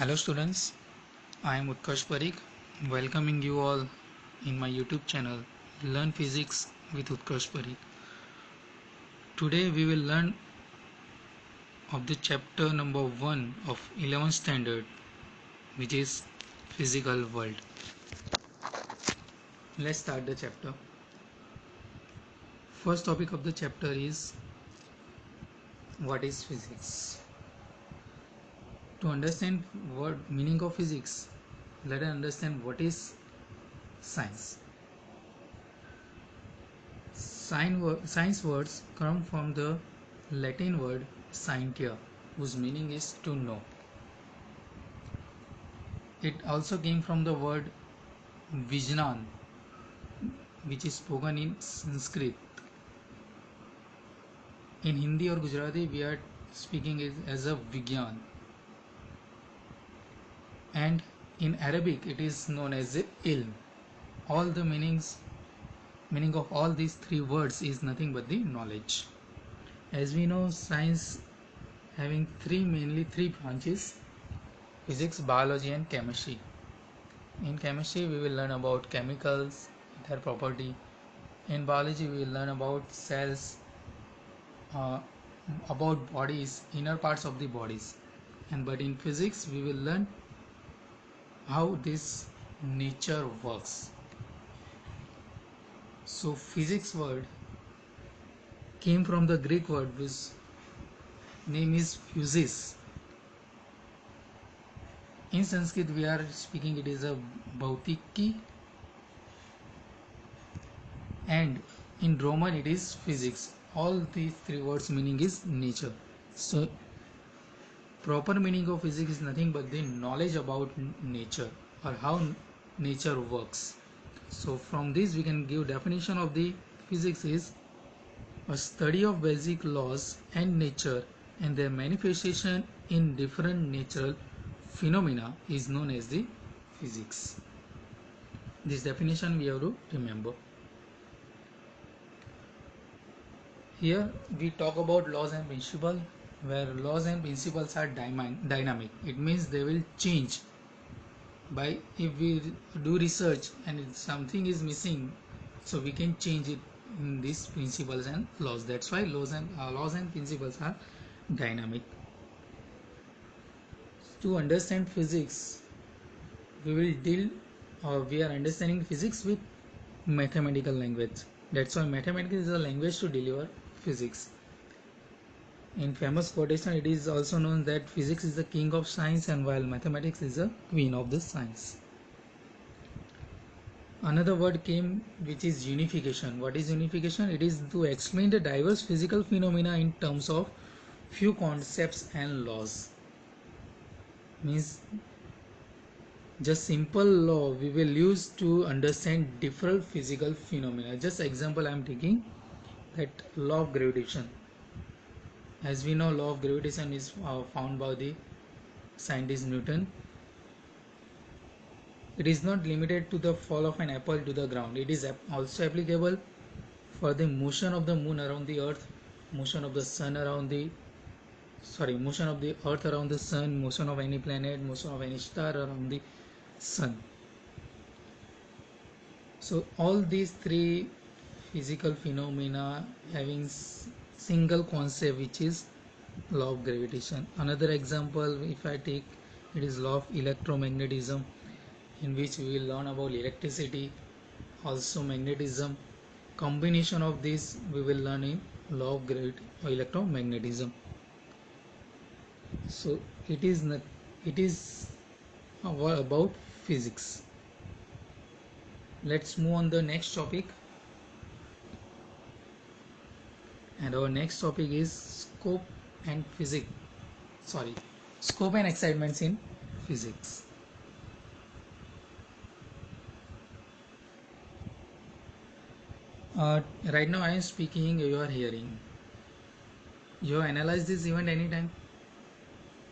Hello students, I am Utkarsh Parikh, welcoming you all in my YouTube channel Learn Physics with Utkarsh Parikh. Today we will learn of the chapter number 1 of 11th standard, which is Physical World. Let's start the chapter. First topic of the chapter is what is physics. To understand what meaning of physics, let us understand what is science. Science words come from the Latin word scientia, whose meaning is to know. It also came from the word Vijnan, which is spoken in Sanskrit. In Hindi or Gujarati, we are speaking it as a Vigyan. And in Arabic, it is known as ilm. All the meaning of all these three words is nothing but the knowledge. As we know, science having mainly three branches: physics, biology and chemistry. In chemistry we will learn about chemicals, their property. In biology we will learn about cells, about bodies, inner parts of the bodies. But in physics we will learn how this nature works. So physics word came from the Greek word whose name is physis. In Sanskrit we are speaking it is a bhautiki, and in Roman it is physics. All these three words meaning is nature. So proper meaning of physics is nothing but the knowledge about nature or how nature works. So from this we can give definition of the physics is a study of basic laws and nature and their manifestation in different natural phenomena is known as the physics. This definition we have to remember. Here we talk about laws and principles, where laws and principles are dynamic. It means they will change. By if we do research and if something is missing, so we can change it in these principles and laws. That's why laws and principles are dynamic. To understand physics, we are understanding physics with mathematical language. That's why mathematics is a language to deliver physics. In famous quotation it is also known that physics is the king of science, and while mathematics is the queen of the science. Another word came, which is unification. What is unification? It is to explain the diverse physical phenomena in terms of few concepts and laws. Means just simple law we will use to understand different physical phenomena. Just example I am taking, that law of gravitation. As we know, law of gravitation is found by the scientist Newton. It is not limited to the fall of an apple to the ground. It is also applicable for the motion of the moon around the earth, motion of the sun around the motion of the earth around the sun, motion of any planet, motion of any star around the sun. So all these three physical phenomena having single concept, which is law of gravitation. Another example if I take, it is law of electromagnetism, in which we will learn about electricity, also magnetism. Combination of this we will learn in law of electromagnetism. So it is about physics. Let's move on the next topic, and our next topic is scope and excitements in physics. Right now I am speaking, you are hearing. You analyze this event anytime.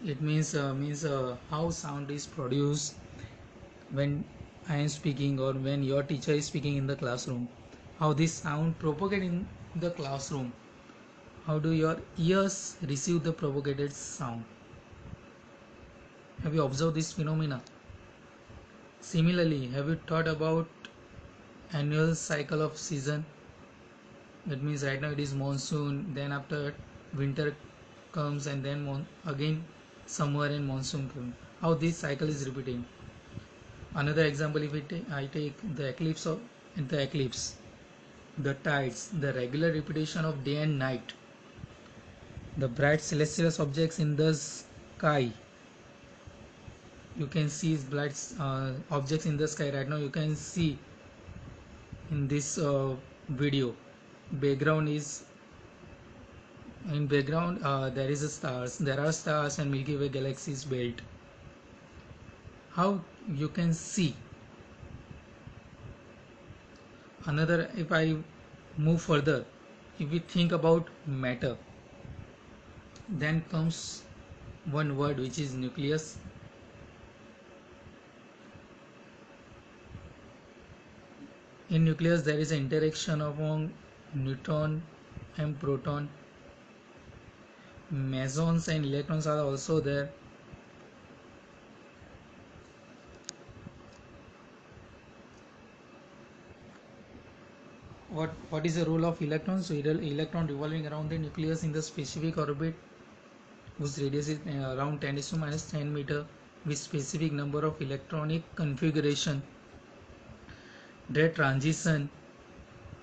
It means how sound is produced when I am speaking or when your teacher is speaking in the classroom. How this sound propagate in the classroom. How do your ears receive the propagated sound? Have you observed this phenomena? Similarly, have you thought about annual cycle of season? That means right now it is monsoon, then after winter comes, and then again summer and monsoon comes. How this cycle is repeating. Another example, if I take the eclipse, the tides, the regular repetition of day and night, the bright celestial objects in the sky. You can see bright objects in the sky right now. You can see in this video. Background is in background. There is a stars. There are stars and Milky Way galaxies built. How you can see. Another, if I move further, if we think about matter, then comes one word which is nucleus. In nucleus there is an interaction among neutron and proton. Mesons and electrons are also there. What is the role of electrons? So electron revolving around the nucleus in the specific orbit whose radius is around 10⁻⁻10 meter with specific number of electronic configuration. Their transition,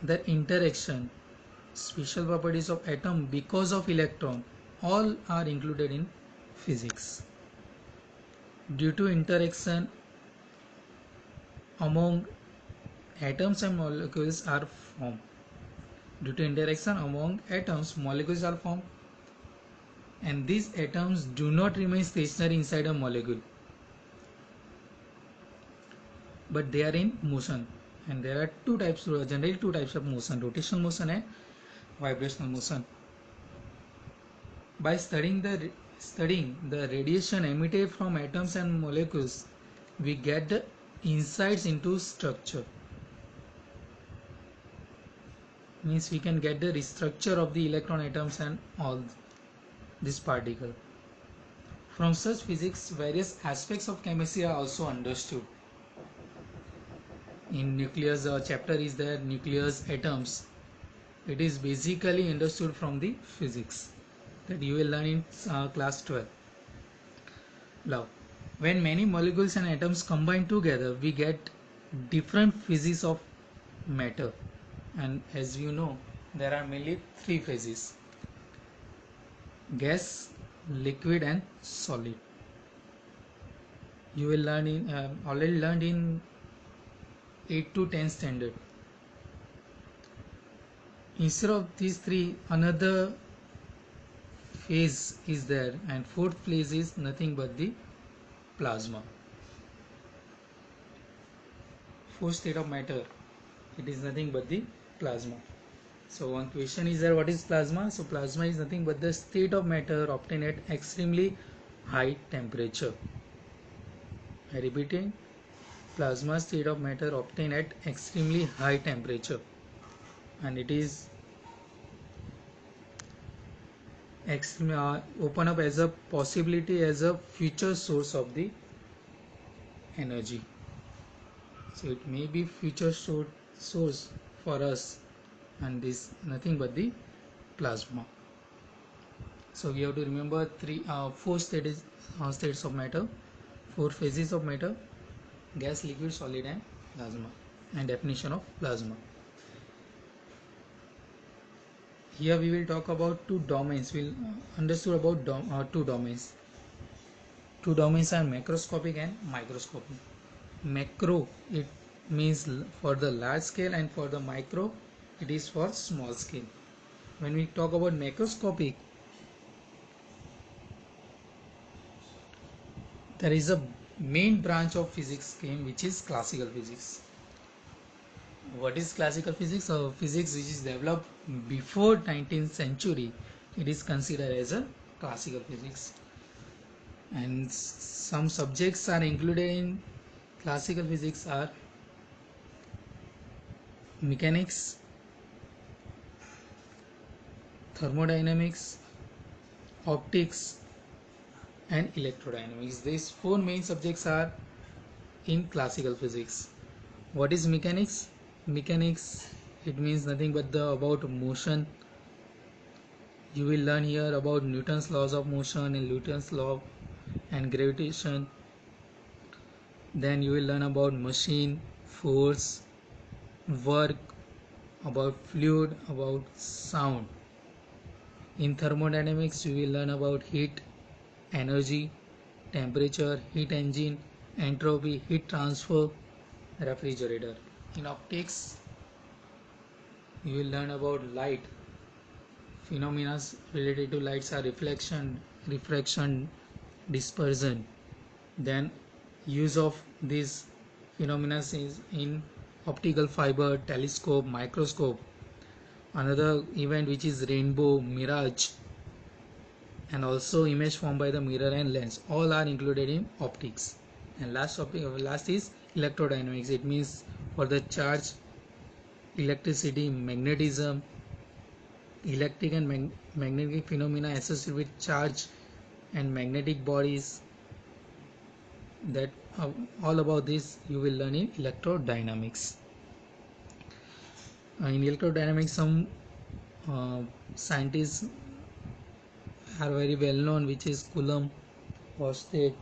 their interaction, special properties of atom because of electron, all are included in physics. Due to interaction among atoms and molecules are formed. Due to interaction among atoms, molecules are formed, and these atoms do not remain stationary inside a molecule, but they are in motion. And there are generally two types of motion: rotational motion and vibrational motion. By studying the radiation emitted from atoms and molecules, we get the insights into structure. Means we can get the restructure of the electron atoms and all this particle. From such physics, various aspects of chemistry are also understood. In nucleus chapter is there, nucleus atoms. It is basically understood from the physics that you will learn in class 12. Now, when many molecules and atoms combine together, we get different phases of matter. And as you know, there are mainly three phases: gas, liquid and solid. You will learn in already learned in 8 to 10 standard. Instead of these three, another phase is there, and fourth phase is nothing but the plasma. Fourth state of matter, it is nothing but the plasma. So one question is there, what is plasma? So plasma is nothing but the state of matter obtained at extremely high temperature. I repeating, plasma state of matter obtained at extremely high temperature, and it is open up as a possibility as a future source of the energy. So it may be future source for us, and this nothing but the plasma. So we have to remember four states of matter, four phases of matter: gas, liquid, solid and plasma, and definition of plasma. Here we will talk about two domains. We'll understood about two domains. Two domains are macroscopic and microscopic. Macro, it means for the large scale, and for the micro, it is for small scale. When we talk about macroscopic, there is a main branch of physics came, which is classical physics. What is classical physics? Physics which is developed before 19th century, it is considered as a classical physics. And some subjects are included in classical physics are mechanics, thermodynamics, optics, and electrodynamics. These four main subjects are in classical physics. What is mechanics? Mechanics, it means nothing but the about motion. You will learn here about Newton's laws of motion and Newton's law and gravitation. Then you will learn about machine, force, work, about fluid, about sound. In thermodynamics, you will learn about heat, energy, temperature, heat engine, entropy, heat transfer, refrigerator. In optics, you will learn about light. Phenomena related to lights are reflection, refraction, dispersion. Then use of these phenomena is in optical fiber, telescope, microscope. Another event which is rainbow, mirage, and also image formed by the mirror and lens, all are included in optics. And last is electrodynamics. It means for the charge, electricity, magnetism, electric and magnetic phenomena associated with charge and magnetic bodies. That all about this you will learn in electrodynamics. In electrodynamics, some scientists are very well known, which is Coulomb, Postet,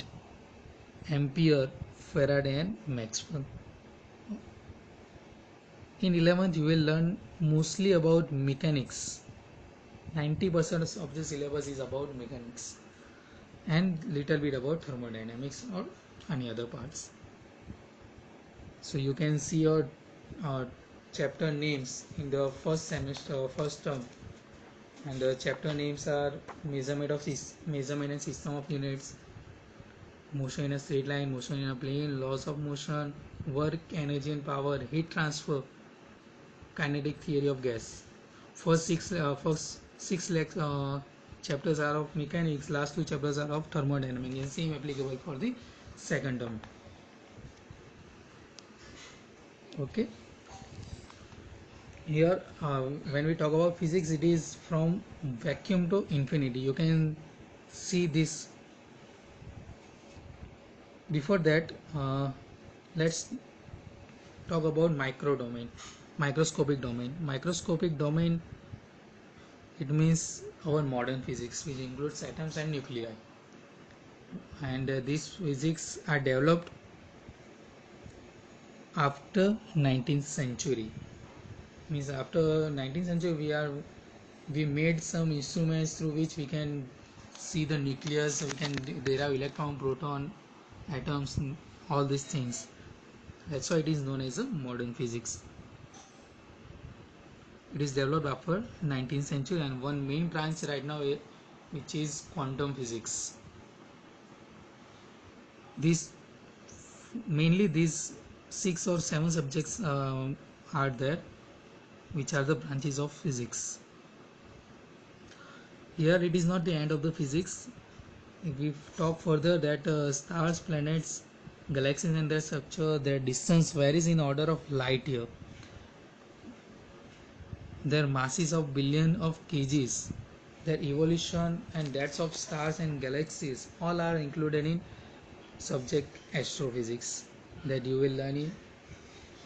Ampere, Faraday and Maxwell. In 11th you will learn mostly about mechanics. 90% of the syllabus is about mechanics and little bit about thermodynamics or any other parts. So you can see your chapter names in the first semester, first term, and the chapter names are measurement and system of units, motion in a straight line, motion in a plane, laws of motion, work, energy and power, heat transfer, kinetic theory of gas. First six chapters are of mechanics, last two chapters are of thermodynamics, and same applicable for the second term. Okay. Here when we talk about physics, it is from vacuum to infinity. You can see this. Before that, let's talk about microscopic domain. It means our modern physics, which includes atoms and nuclei, and these physics are developed after 19th century. Means after 19th century we made some instruments through which we can see the nucleus, we can derive electron, proton, atoms, all these things. That's why it is known as a modern physics. It is developed after 19th century, and one main branch right now which is quantum physics. Mainly these 6 or 7 subjects are there, which are the branches of physics. Here it is not the end of the physics. If we talk further, that stars, planets, galaxies and their structure, their distance varies in order of light year. Their masses of billion of kgs, their evolution and deaths of stars and galaxies, all are included in subject astrophysics, that you will learn in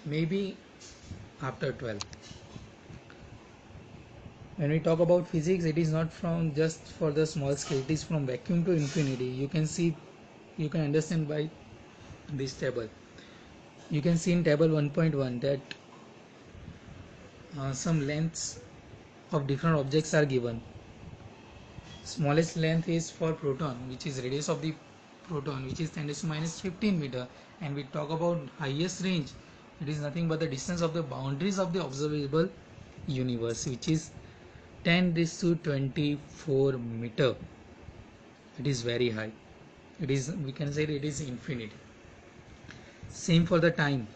maybe after 12. When we talk about physics, it is not from just for the small scale, it is from vacuum to infinity. You can understand by this table. You can see in table 1.1 that some lengths of different objects are given. Smallest length is for proton, which is radius of the proton, which is 10 to minus 15 meter. And we talk about highest range, it is nothing but the distance of the boundaries of the observable universe, which is 10 to 24 meter. It is very high. It is, we can say it is infinite. Same for the time.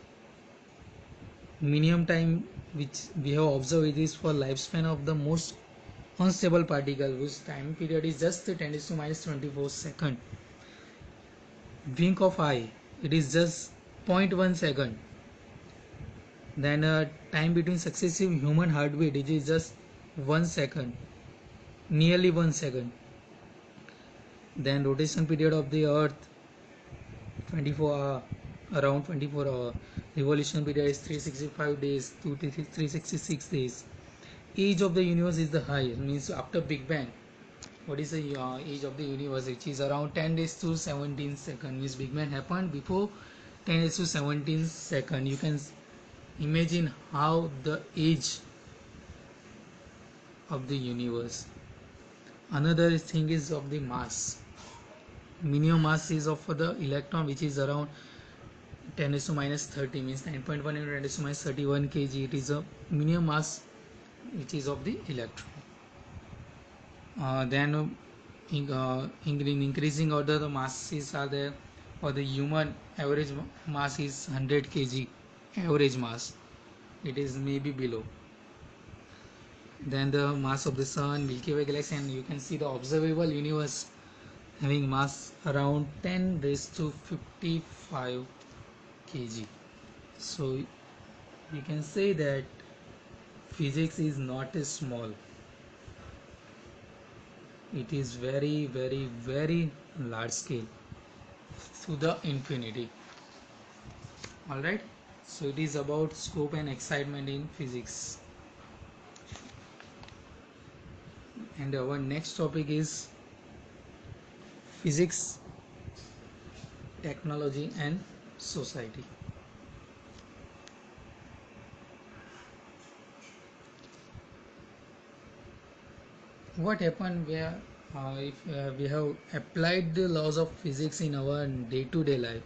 Minimum time which we have observed, it is for lifespan of the most unstable particle, whose time period is just 10 to minus 24 second. Wink of eye, it is just 0.1 second. Then time between successive human heartbeat, it is just 1 second, nearly 1 second. Then rotation period of the earth 24 hour, around 24 hour. Revolution period is 365 days to 366 days. Age of the universe is the highest, means after Big Bang. What is the age of the universe? Which is around 10 days to 17 seconds. Means Big Bang happened before 10 days to 17 seconds. You can imagine how the age of the universe. Another thing is of the mass. Minimum mass is of the electron, which is around 10 raised to minus 30, means 9.1 into 10 raised to minus 31 kg. It is a minimum mass which is of the electron. Then in increasing order the masses are there. For the human, average mass is 100 kg, average mass. It is maybe below. Then the mass of the sun, Milky Way galaxy, and you can see the observable universe having mass around 10 raised to 55 kg. So you can say that physics is not a small. It is very, very, very large scale to the infinity. Alright, so it is about scope and excitement in physics. And our next topic is physics, technology and society. What happened where if we have applied the laws of physics in our day-to-day life?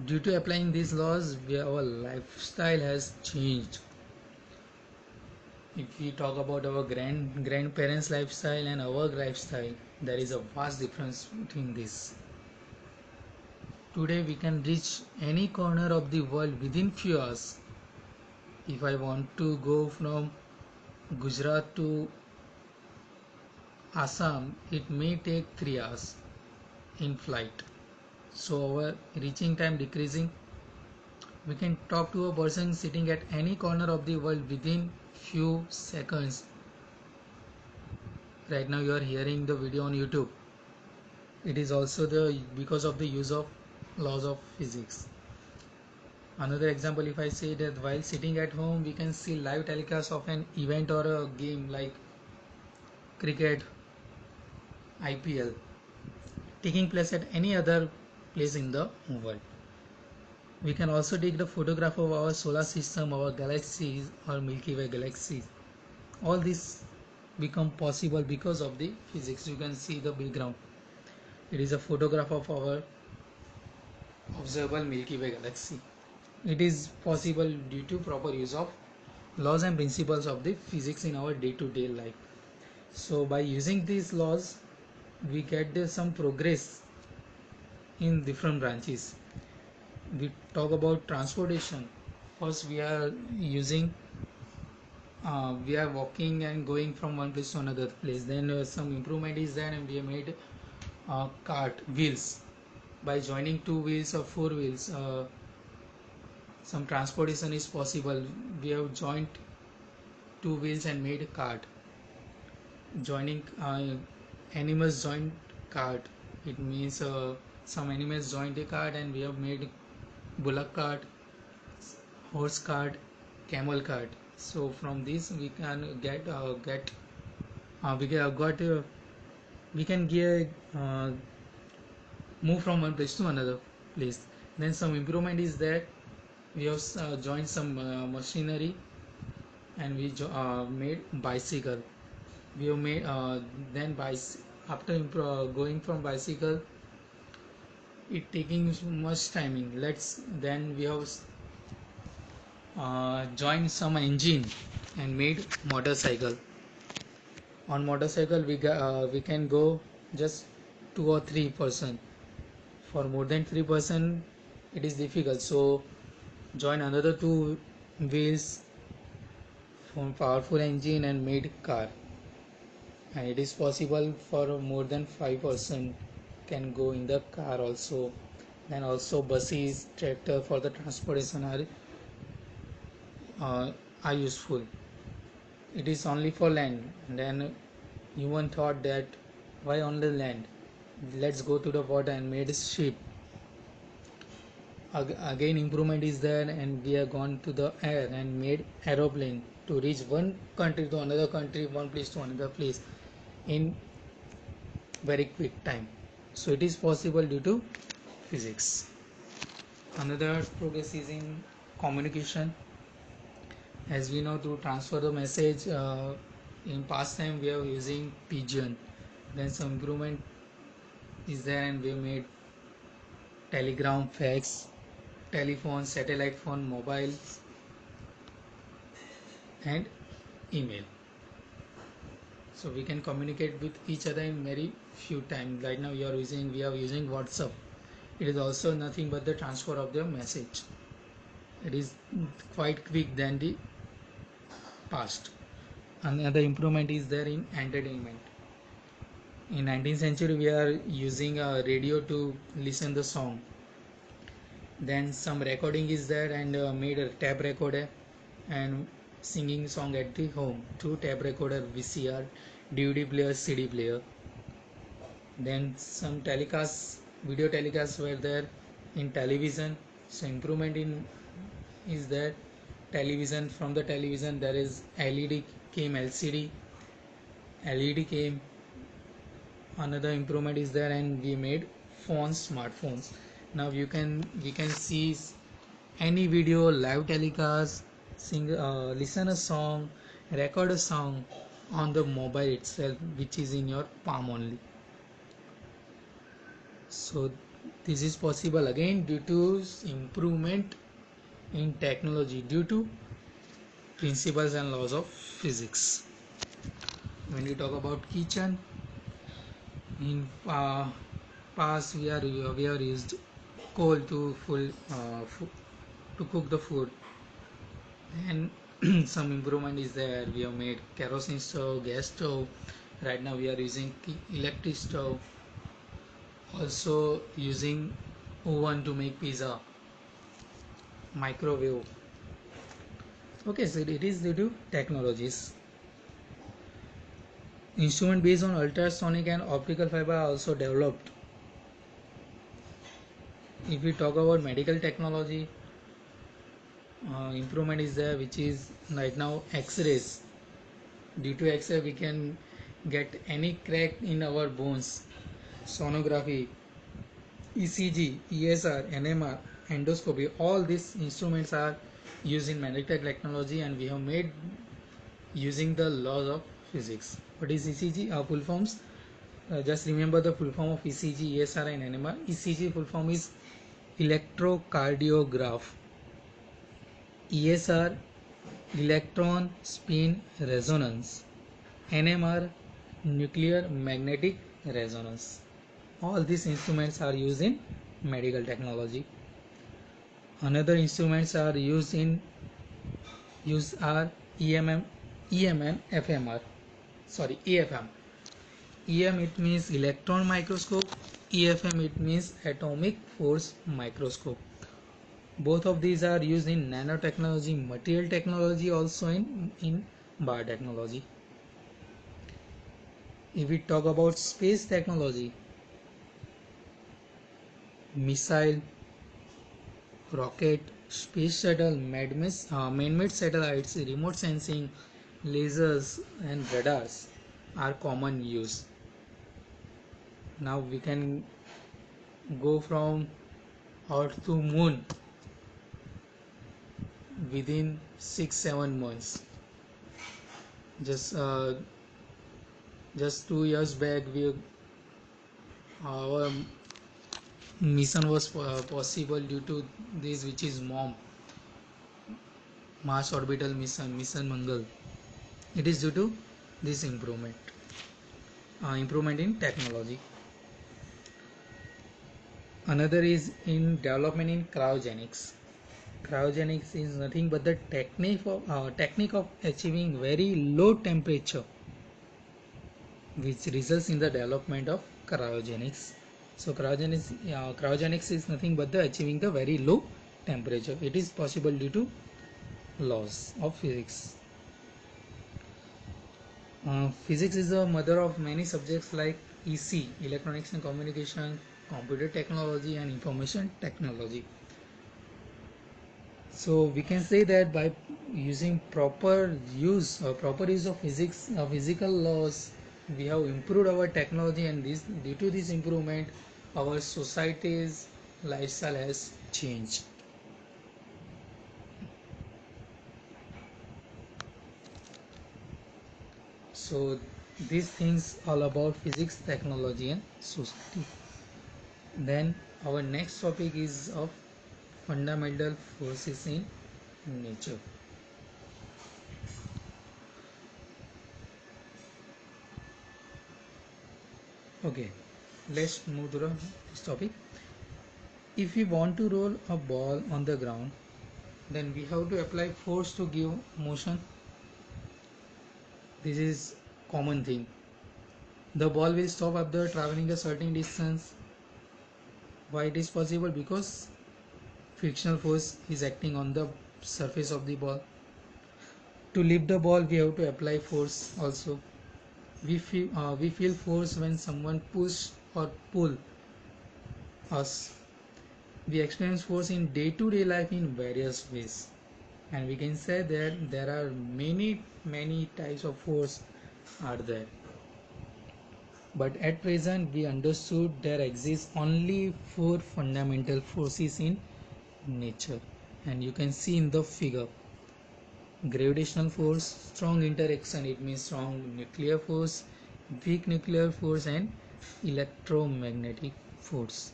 Due to applying these laws, our lifestyle has changed. If we talk about our grandparents' lifestyle and our lifestyle, there is a vast difference between this. Today we can reach any corner of the world within few hours. If I want to go from Gujarat to Assam, it may take 3 hours in flight. So our reaching time decreasing. We can talk to a person sitting at any corner of the world within few seconds. Right now you are hearing the video on YouTube. It is also because of the use of laws of physics. Another example, if I say that while sitting at home we can see live telecast of an event or a game like cricket, IPL, taking place at any other place in the world. We can also take the photograph of our solar system, our galaxies or Milky Way galaxies. All this become possible because of the physics. You can see the background. It is a photograph of our observable Milky Way galaxy. It is possible due to proper use of laws and principles of the physics in our day-to-day life. So by using these laws, we get some progress in different branches. We talk about transportation. First, we are walking and going from one place to another place. Then some improvement is there, and we have made cart wheels. By joining two wheels or four wheels, some transportation is possible. We have joined two wheels and made a cart. Joining animals joined cart. It means some animals joined a cart, and we have made bullock cart, horse cart, camel cart. So from this we can we can move from one place to another place. Then some improvement is that we have joined some machinery, and we made bicycle. We have made then after going from bicycle, it taking much timing. Then we have joined some engine and made motorcycle. On motorcycle we can go just 2 or 3 person. For more than 3 person it is difficult, so join another two wheels from powerful engine and made car. And it is possible for more than 5 person can go in the car also. Then also buses, tractor for the transportation are useful. It is only for land. And then human thought that Why on the land? Let's go to the water and made a ship. Again improvement is there, and we have gone to the air and made aeroplane to reach one country to another country, one place to another place in very quick time. So it is possible due to physics. Another progress is in communication. As we know, to transfer the message, in past time we are using pigeon. Then some improvement is there, and we made telegram, fax, telephone, satellite phone, mobile, and email. So we can communicate with each other in very few time. Right now we are using WhatsApp. It is also nothing but the transfer of the message. It is quite quick than the past. Another improvement is there in entertainment. In 19th century we are using a radio to listen the song. Then some recording is there, and made a tape recorder and singing song at the home through tape recorder, VCR, DVD player, CD player. Then some telecasts, video telecasts were there in television. So improvement in is there. Television, from the television there is LED came, LCD, LED came. Another improvement is there, and we made phones, smartphones. Now we can see any video, live telecast, listen a song, record a song on the mobile itself, which is in your palm only. So this is possible again due to improvement in technology, due to principles and laws of physics. When we talk about kitchen, in past we are used coal to to cook the food, and some improvement is there. We have made kerosene stove, gas stove. Right now we are using electric stove, also using oven to make pizza, microwave. Okay, so it is due to technologies. Instrument based on ultrasonic and optical fiber are also developed. If we talk about medical technology, improvement is there, which is right now X-rays. Due to X-ray we can get any crack in our bones. Sonography, ECG, ESR, NMR, endoscopy, all these instruments are used in medical technology, and we have made using the laws of physics. What is ECG? Full forms. Just remember the full form of ECG, ESR, and NMR. ECG full form is electrocardiograph. ESR, electron spin resonance. NMR, nuclear magnetic resonance. All these instruments are used in medical technology. Another instruments are used are EM and FMR. Sorry, EFM. EM it means electron microscope. EFM it means atomic force microscope. Both of these are used in nanotechnology, material technology, also in biotechnology. If we talk about space technology, missile, rocket, space shuttle, man-made satellites, remote sensing, lasers, and radars are common use. Now we can go from Earth to Moon within 6-7 months. Just 2 years back, our mission was possible due to this, which is Mars Orbital Mission Mangal. It is due to this improvement in technology. Another is in development in cryogenics. Cryogenics is nothing but the technique of achieving very low temperature, which results in the development of cryogenics. So cryogenics is nothing but the achieving the very low temperature. It is possible due to laws of physics. Physics is the mother of many subjects like EC, electronics and communication, computer technology, and information technology. So we can say that by using proper use of physics, physical laws, we have improved our technology, and this due to this improvement, our society's lifestyle has changed. So these things all about physics, technology, and society. Then our next topic is of fundamental forces in nature. Okay, let's move to the next topic. If we want to roll a ball on the ground, then we have to apply force to give motion. This is common thing. The ball will stop after traveling a certain distance. Why it is possible? Because frictional force is acting on the surface of the ball. To lift the ball, we have to apply force also. We feel force when someone push or pull us. We experience force in day-to-day life in various ways, and we can say that there are many types of force are there. But at present, we understood there exists only four fundamental forces in nature, and you can see in the figure: gravitational force, strong interaction, it means strong nuclear force, weak nuclear force, and electromagnetic force.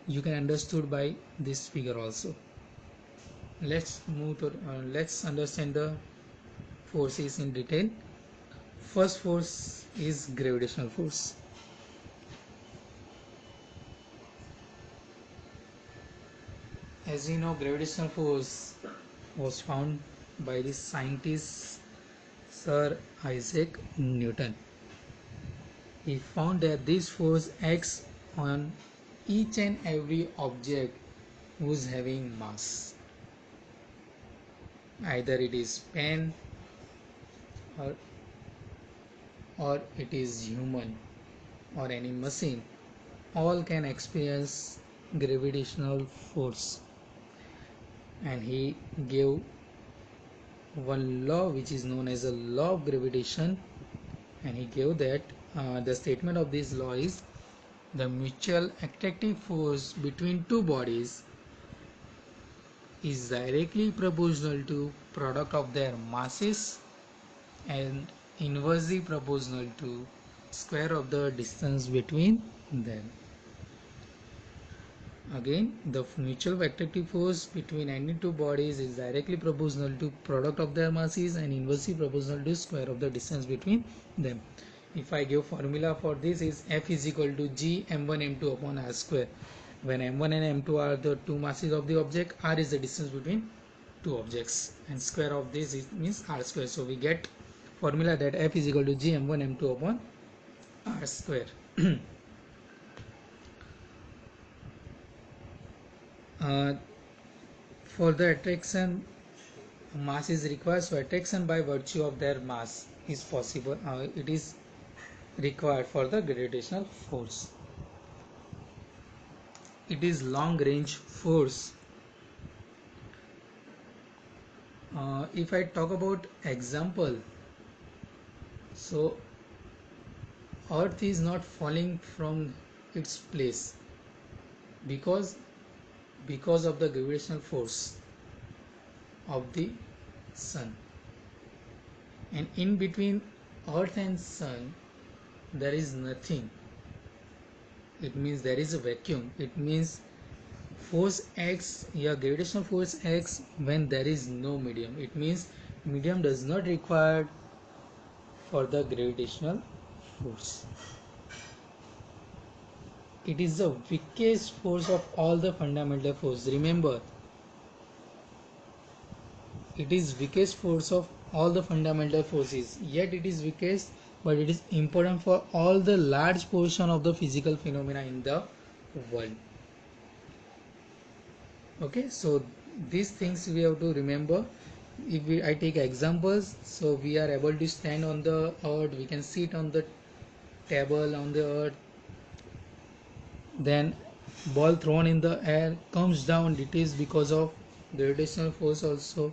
You can understood by this figure also. Let's understand the forces in detail. First force is gravitational force. As you know, gravitational force was found by the scientist Sir Isaac Newton. He found that this force acts on each and every object who's having mass. Either it is pen or it is human or any machine, all can experience gravitational force. And he gave one law which is known as a law of gravitation, and he gave that the statement of this law is the mutual attractive force between two bodies is directly proportional to product of their masses and inversely proportional to square of the distance between them. Again, the mutual attractive force between any two bodies is directly proportional to product of their masses and inversely proportional to square of the distance between them. If I give formula for this is F is equal to G m1 m2 upon r square. When m1 and m2 are the two masses of the object, r is the distance between two objects, and square of this means r square. So we get formula that F is equal to G m1 m2 upon r square. For the attraction, mass is required, so attraction by virtue of their mass is possible. It is required for the gravitational force. It is long range force. If I talk about example, so Earth is not falling from its place because of the gravitational force of the sun, and in between Earth and sun there is nothing. It means there is a vacuum. It means force acts, gravitational force acts when there is no medium. It means medium does not required for the gravitational force. It is the weakest force of all the fundamental force. Remember, it is weakest force of all the fundamental forces, yet it is weakest, but it is important for all the large portion of the physical phenomena in the world. Okay, so these things we have to remember. If I take examples, so we are able to stand on the earth, we can sit on the table on the earth, then ball thrown in the air comes down, it is because of gravitational force also.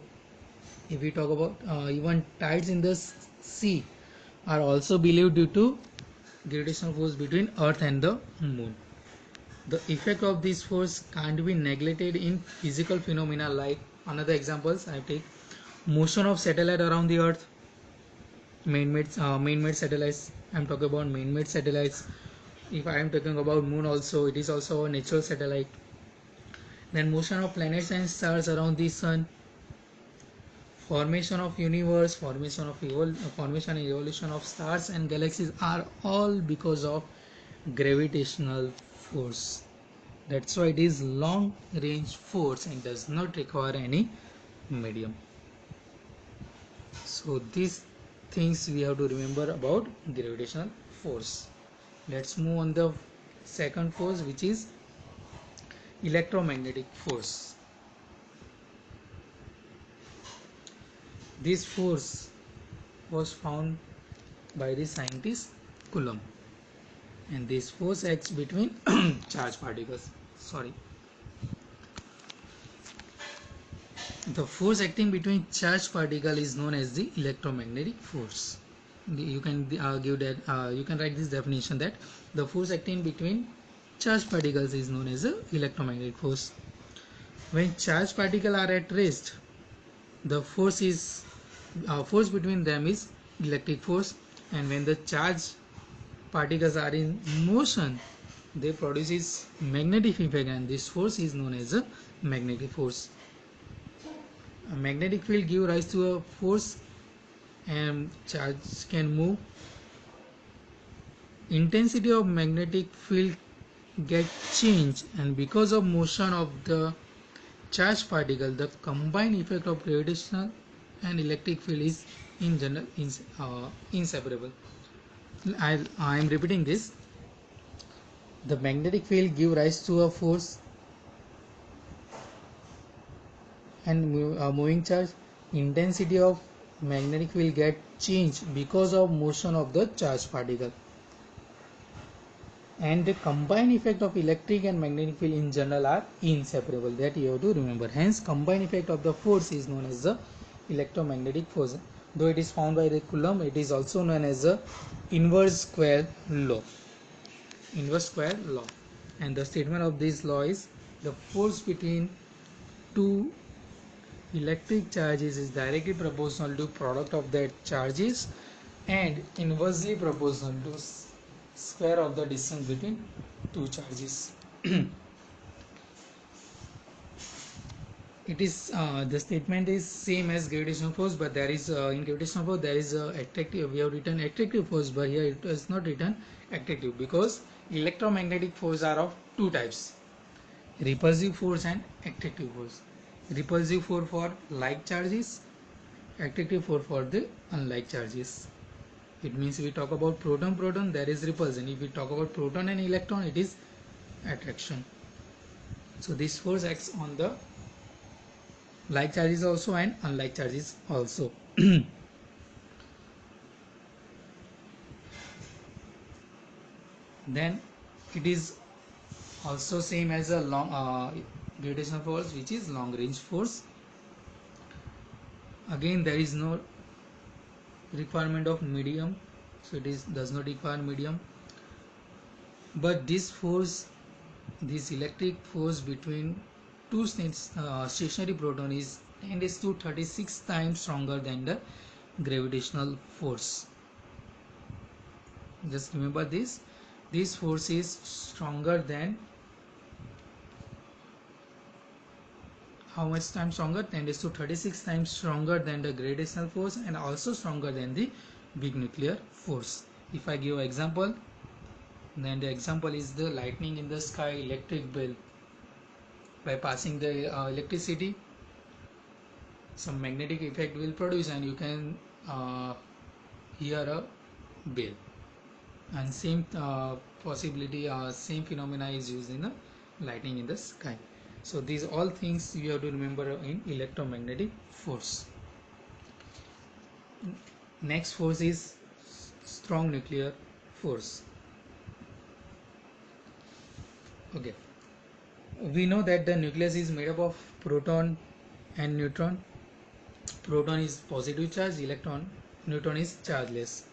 If we talk about even tides in the sea are also believed due to gravitational force between earth and the moon. The effect of this force can't be neglected in physical phenomena. Like another examples I take, motion of satellite around the earth, man-made satellites. I'm talking about man-made satellites. If I am talking about moon also, it is also a natural satellite. Then motion of planets and stars around the sun, formation of universe, formation and evolution of stars and galaxies are all because of gravitational force. That's why it is long range force and does not require any medium. So these things we have to remember about gravitational force. Let's move on the second force, which is electromagnetic force. This force was found by the scientist Coulomb, and this force acts between charged particles. The force acting between charged particle is known as the electromagnetic force. You can give that. You can write this definition that the force acting between charged particles is known as the electromagnetic force. When charged particles are at rest, the force between them is electric force, and when the charged particles are in motion, they produces magnetic effect, and this force is known as a magnetic force. A magnetic field give rise to a force, and charge can move. Intensity of magnetic field get changed, and because of motion of the charged particle, the combined effect of gravitational and electric field is in general inseparable. I am repeating this. The magnetic field give rise to a force and moving charge. Intensity of magnetic field get changed because of motion of the charged particle, and the combined effect of electric and magnetic field in general are inseparable. That you have to remember. Hence combined effect of the force is known as the electromagnetic force. Though it is found by the Coulomb, it is also known as the inverse square law. And the statement of this law is the force between two electric charges is directly proportional to product of their charges and inversely proportional to square of the distance between two charges. It is the statement is same as gravitational force, but there is in gravitational force there is attractive. We have written attractive force, but here it is not written attractive because electromagnetic force are of two types: repulsive force and attractive force. Repulsive force for like charges, attractive force for the unlike charges. It means we talk about proton, there is repulsion. If we talk about proton and electron, it is attraction. So this force acts on the like charges also and unlike charges also. Then it is also same as a long gravitational force, which is long range force. Again, there is no requirement of medium, so it is does not require medium. But this force, this electric force between two stationary proton is 10⁻36 times stronger than the gravitational force. Just remember this. This force is stronger than, how much times stronger? 10⁻36 times stronger than the gravitational force, and also stronger than the big nuclear force. If I give an example, then the example is the lightning in the sky, electric bell. By passing the electricity, some magnetic effect will produce, and you can hear a bell. And same possibility, same phenomena is used in the lightning in the sky. So these all things you have to remember in electromagnetic force. Next force is strong nuclear force. Okay, we know that the nucleus is made up of proton and neutron. Proton is positive charge, neutron is chargeless.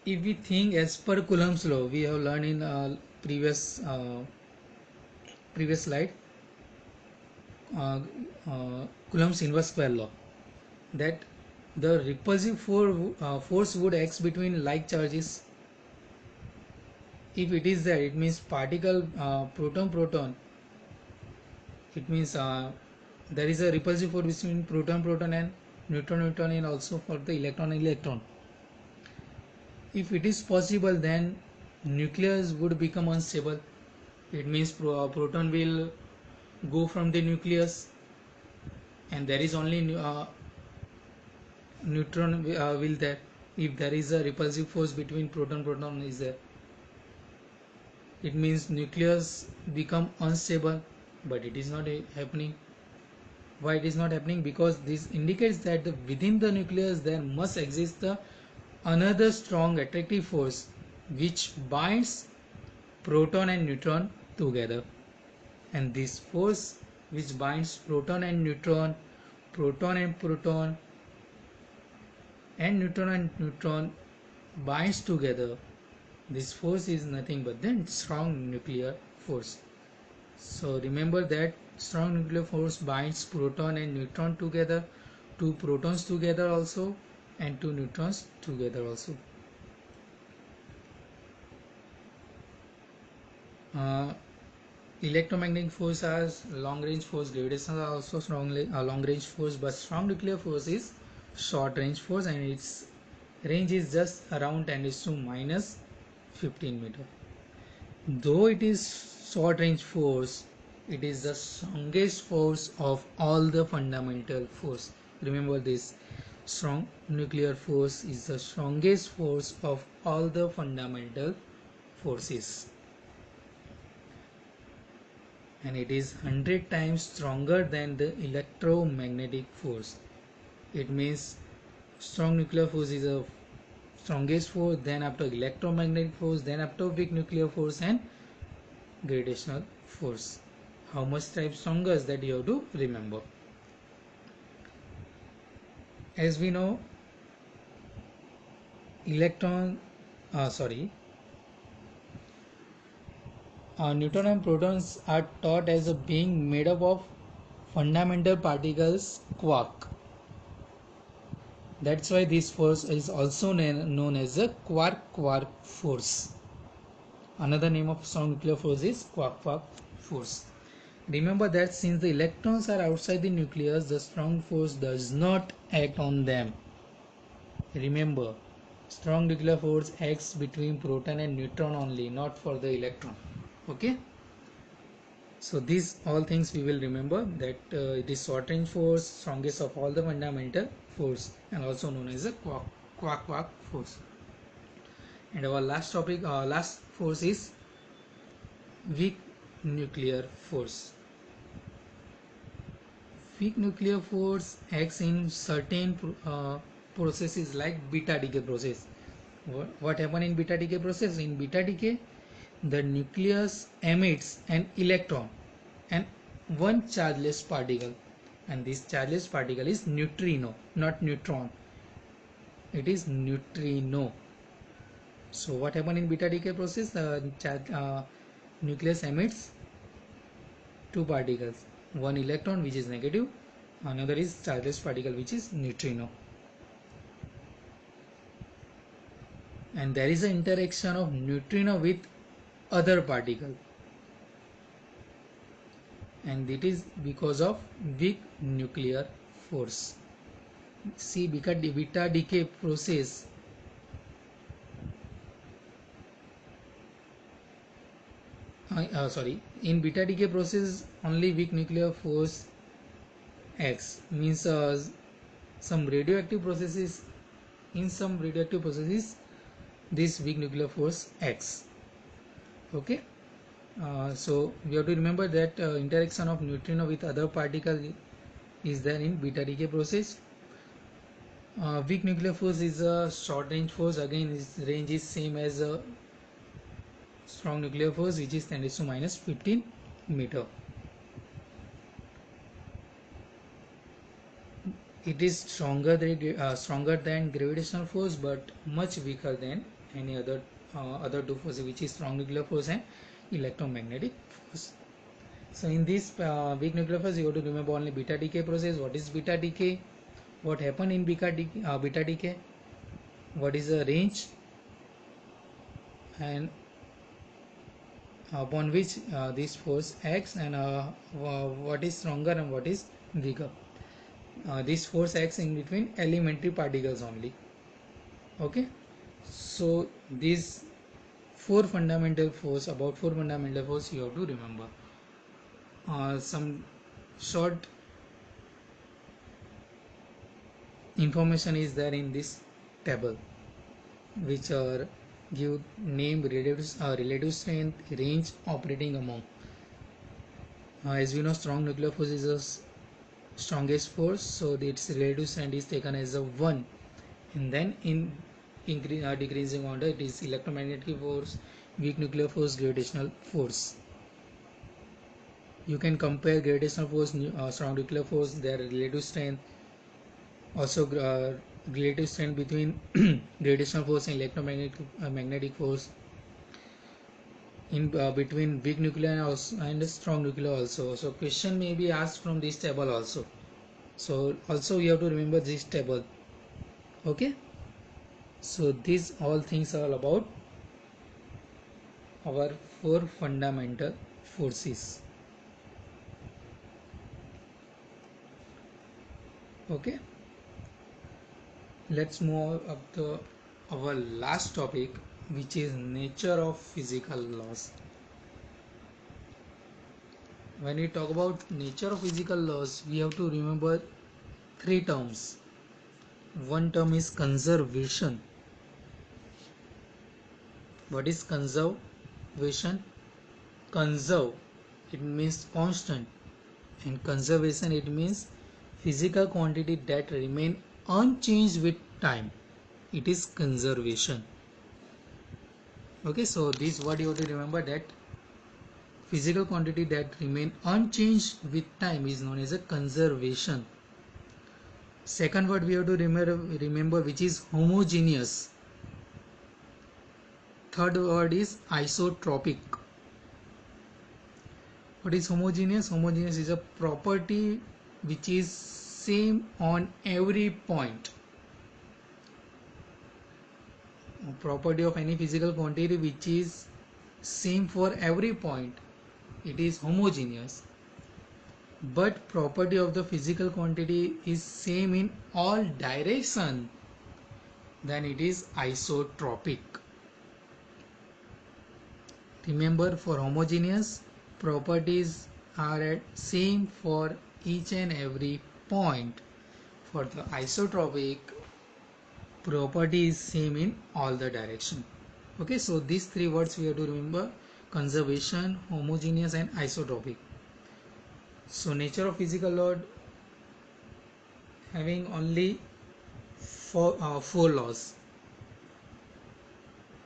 If we think as per Coulomb's law, we have learned in previous slide, uh, Coulomb's inverse square law, that the repulsive force would act between like charges. If it is there, it means particle proton. It means there is a repulsive force between proton and neutron, and also for the electron. If it is possible, then nucleus would become unstable. It means proton will go from the nucleus, and there is only neutron will there. If there is a repulsive force between proton is there, it means nucleus become unstable, but it is not happening. Why it is not happening? Because this indicates that within the nucleus there must exist another strong attractive force which binds proton and neutron together, and this force which binds proton and neutron, proton and proton, and neutron binds together, this force is nothing but the strong nuclear force. So remember that strong nuclear force binds proton and neutron together, two protons together also, and two neutrons together also. Electromagnetic force has long range force, gravitational are also long range force, but strong nuclear force is short range force, and its range is just around 10⁻⁻15 meter. Though it is short range force, it is the strongest force of all the fundamental force. Remember this, strong nuclear force is the strongest force of all the fundamental forces, and it is 100 times stronger than the electromagnetic force. It means strong nuclear force is the strongest force, then after electromagnetic force, then after weak nuclear force and gravitational force. How much type stronger is that you have to remember. As we know, neutron and protons are taught as a being made up of fundamental particles quark. That's why this force is also known as the quark force. Another name of strong nuclear force is quark force. Remember that since the electrons are outside the nucleus, the strong force does not act on them. Remember, strong nuclear force acts between proton and neutron only, not for the electron. Okay, so these all things we will remember, that it is short range force, strongest of all the fundamental force, and also known as a quark force. And our last topic, last force is weak nuclear force. Weak nuclear force acts in certain processes like beta decay process. What happens in beta decay process? In beta decay, the nucleus emits an electron and one chargeless particle, and this chargeless particle is neutrino, not neutron. It is neutrino. So what happens in beta decay process? The nucleus emits two particles, one electron which is negative, another is chargeless particle which is neutrino, and there is an interaction of neutrino with other particle, and it is because of weak nuclear force. See, beta decay process, in beta decay process only weak nuclear force acts, means some radioactive processes, in some radioactive processes this weak nuclear force acts. Okay, so we have to remember that interaction of neutrino with other particle is there in beta decay process. Weak nuclear force is a short range force. Again, its range is same as a strong nuclear force, which is 10 to minus 15 meter. It is stronger than gravitational force, but much weaker than any other two forces, which is strong nuclear force and electromagnetic force. So in this weak nuclear force, you have to remember only beta decay process. What is beta decay? What happened in beta decay? What is the range? And upon which this force acts, and what is stronger and what is weaker. This force acts in between elementary particles only. Okay, so these four fundamental force you have to remember. Some short information is there in this table, which are give name, relative strength, range, operating amount. As we know, strong nuclear force is the strongest force, so its relative strength is taken as a 1, and then in decreasing order it is electromagnetic force, weak nuclear force, gravitational force. You can compare gravitational force, strong nuclear force, their relative strength, also relative strength between gravitational force and electromagnetic force, in between weak nuclear and strong nuclear also. So question may be asked from this table also. So also you have to remember this table. Okay, so these all things are about our four fundamental forces. Okay, let's move up to our last topic, which is nature of physical laws. When we talk about nature of physical laws, we have to remember three terms. One term is conservation. What is conservation? Conserve, it means constant, and conservation, it means physical quantity that remain unchanged with time. It is conservation. Okay, so this what you have to remember, that physical quantity that remain unchanged with time is known as a conservation. Second word we have to remember, which is homogeneous. Third word is isotropic. What is homogeneous? Homogeneous is a property which is same on every point. A property of any physical quantity which is same for every point, it is homogeneous. But property of the physical quantity is same in all direction, then it is isotropic. Remember, for homogeneous, properties are at same for each and every point. For the isotropic, property is same in all the direction. Okay, so these three words we have to remember: conservation, homogeneous, and isotropic. So nature of physical law having only four laws.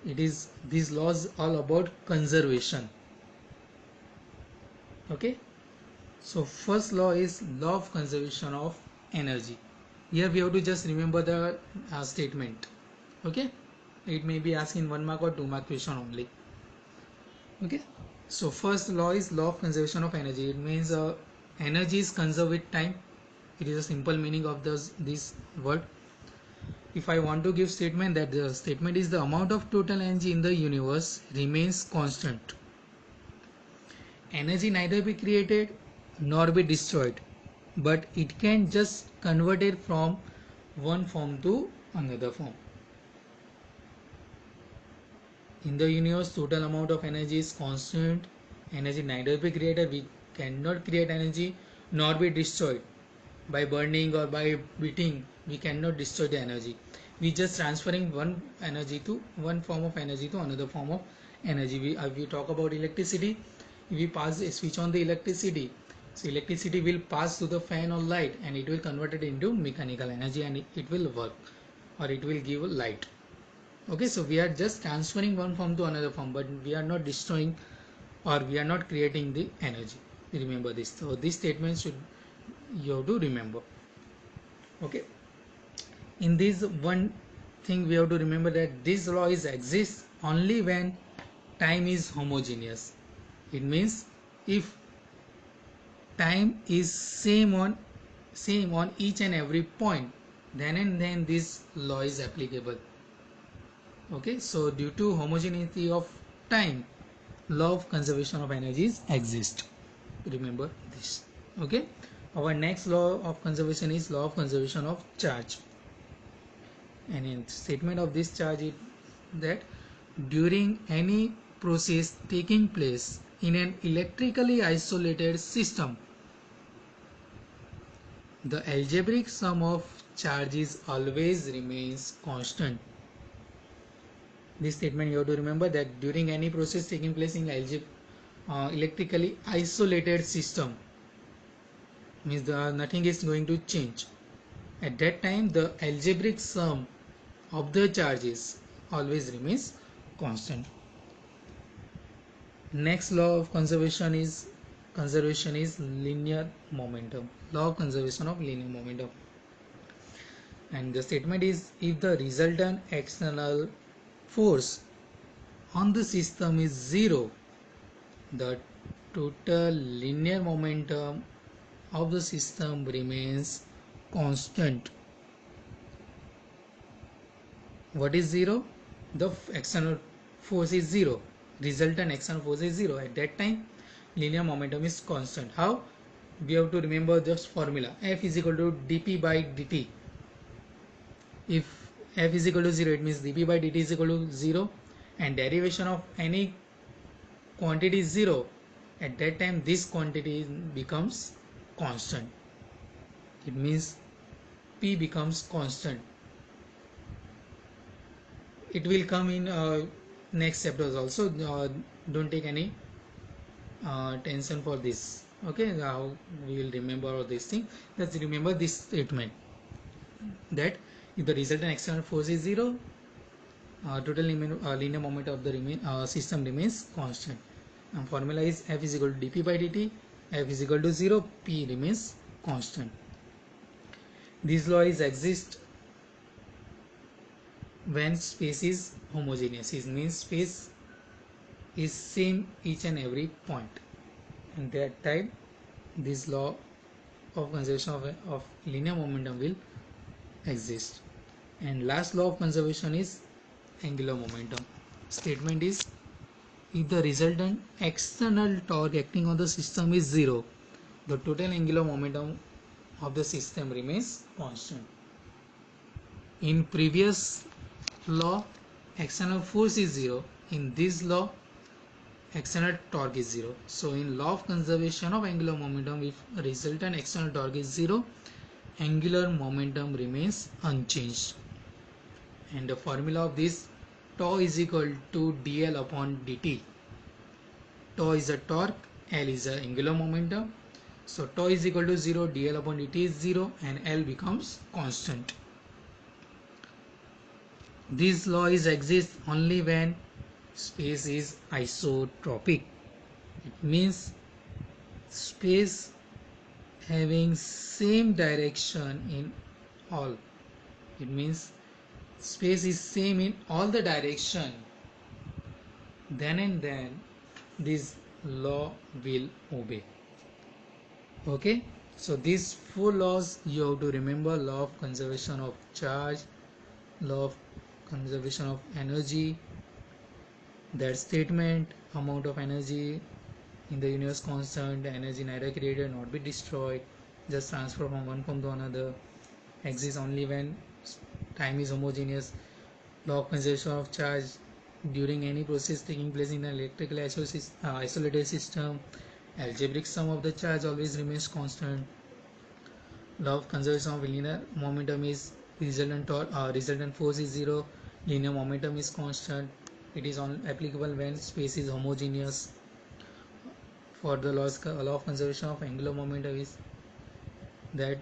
It is these laws all about conservation. Okay, so first law is law of conservation of energy. Here we have to just remember the statement. Okay, it may be asked in 1 mark or 2 mark question only. Okay, so first law is law of conservation of energy. It means energy is conserved with time. It is a simple meaning of this word. If I want to give statement, that the statement is the amount of total energy in the universe remains constant. Energy neither be created nor be destroyed, but it can just convert it from one form to another form. In the universe, total amount of energy is constant. Energy neither be created, we cannot create energy, nor be destroyed. By burning or by beating, we cannot destroy the energy. We just transferring one form of energy to another form of energy. We talk about electricity. If we pass a switch on the electricity, So electricity will pass through the fan or light and it will convert it into mechanical energy and it will work or it will give light. Okay, so we are just transferring one form to another form, but we are not destroying or we are not creating the energy. Remember this. So this statement should you have to remember. Okay, in this one thing we have to remember that this law is exists only when time is homogeneous. It means if time is same on each and every point, then and then this law is applicable. Okay, so due to homogeneity of time, law of conservation of energies exist. Remember this. Okay, our next law of conservation is law of conservation of charge. And in statement of this charge is that during any process taking place in an electrically isolated system, the algebraic sum of charges always remains constant. This statement you have to remember that during any process taking place in electrically isolated system, means nothing is going to change. At that time the algebraic sum of the charges always remains constant. Next law of conservation is linear momentum. Law of conservation of linear momentum. And the statement is if the resultant external force on the system is zero, the total linear momentum of the system remains constant. What is zero? The external force is zero. Resultant external force is zero. At that time, linear momentum is constant. How? We have to remember this formula. F is equal to dp by dt. If F is equal to 0, it means dp by dt is equal to 0 and derivation of any quantity is 0. At that time, this quantity becomes constant. It means P becomes constant. It will come in next chapters also. Don't take any tension for this. Okay, now we will remember all these things. Let's remember this statement that if the resultant external force is 0, total linear momentum of the system remains constant. And formula is F is equal to dp by dt. F is equal to 0, P remains constant. This law is exist when space is homogeneous. It means space is same each and every point. And that time this law of conservation of linear momentum will exist. And last law of conservation is angular momentum. Statement is if the resultant external torque acting on the system is 0, the total angular momentum of the system remains constant. In previous law, external force is 0. In this law, external torque is 0. So in law of conservation of angular momentum, if resultant external torque is 0, angular momentum remains unchanged. And the formula of this, tau is equal to dl upon dt. Tau is a torque, L is a angular momentum. So tau is equal to 0, dl upon dt is 0 and L becomes constant. This law is exists only when space is isotropic. It means space having same direction in all. It means space is same in all the direction. Then and then this law will obey. Okay, so these four laws you have to remember: law of conservation of charge, law of conservation of energy, that statement, amount of energy in the universe constant, energy neither created nor be destroyed, just transfer from one form to another, exists only when time is homogeneous, law of conservation of charge during any process taking place in an electrically isolated system, algebraic sum of the charge always remains constant, law of conservation of linear momentum is resultant force is 0, linear momentum is constant, it is applicable when space is homogeneous. for the law of conservation of angular momentum is that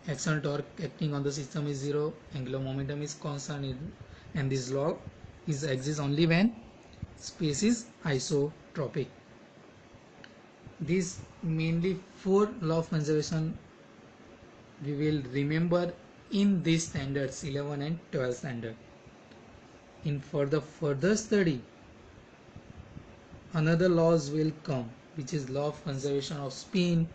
external torque acting on the system is zero, angular momentum is constant, and this law exists only when space is isotropic. These mainly four law of conservation we will remember in these standards 11 and 12 standard. In for the further study, another laws will come, which is law of conservation of spin,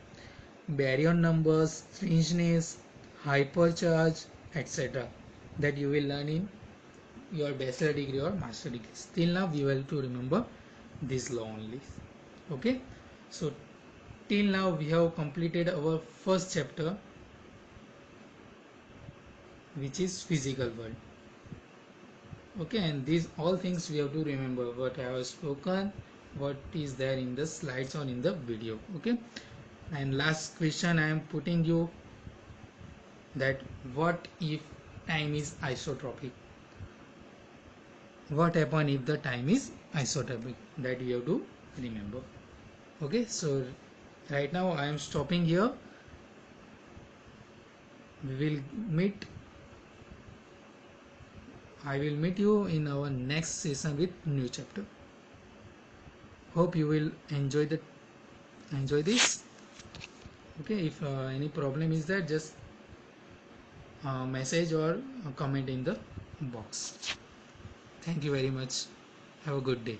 baryon numbers, strangeness, hypercharge, etc. that you will learn in your bachelor degree or master degree. Till now we will to remember this law only. Okay, so till now we have completed our first chapter, which is physical world. Okay, and these all things we have to remember, what I have spoken, what is there in the slides or in the video. Okay, and last question I am putting you, that what if time is isotropic? What happen if the time is isotropic? That you have to remember. Okay, so right now I am stopping here. We will meet I will meet you in our next session with new chapter. Hope you will enjoy this. Okay, if any problem is there, just message or comment in the box. Thank you very much. Have a good day.